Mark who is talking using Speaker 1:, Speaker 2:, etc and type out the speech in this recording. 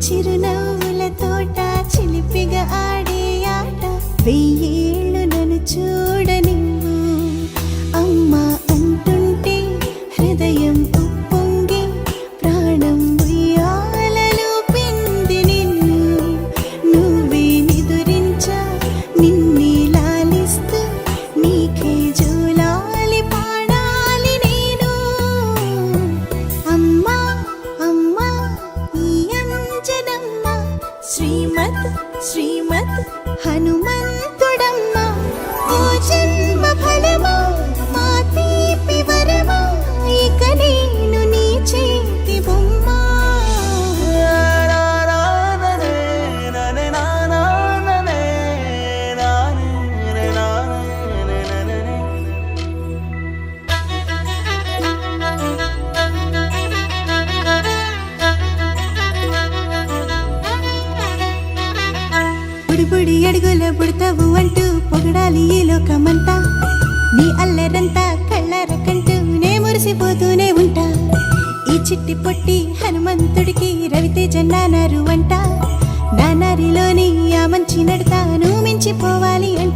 Speaker 1: చిరునవ్వుల తోట చిలిపిగా ఆడే ఆట వెయ్యేళ్ళు నన్ను చూడనివ్వు అమ్మా అంటుంటే హృదయం ఉప్పొంగి ప్రాణం ఉయ్యాలలో పిండి నిన్ను నువ్వే నిదురించా నిన్నే లాలిస్తూ నీకే జోలాలి పాడాలి నేను అమ్మా అమ్మా ఈ అంజనమ్మ శ్రీమత్ శ్రీమత్ హనుమంతుడమ్మ ఓ జన్మ ఫలమా మా తీపి వరమా ఇక నేను నీ చేతి బొమ్మ బుడి అడుగుల బుడతావు అంటూ పొగడాలి ఈ లోకమంతా నీ అల్లరంతా కళ్ళారకంటూ నే మురిసిపోతూనే ఉంటా ఈ చిట్టి పొట్టి హనుమంతుడికి రవితేజ నానారు అంట నానారిలోని ఆ మంచి నడతాను మించిపోవాలి అంట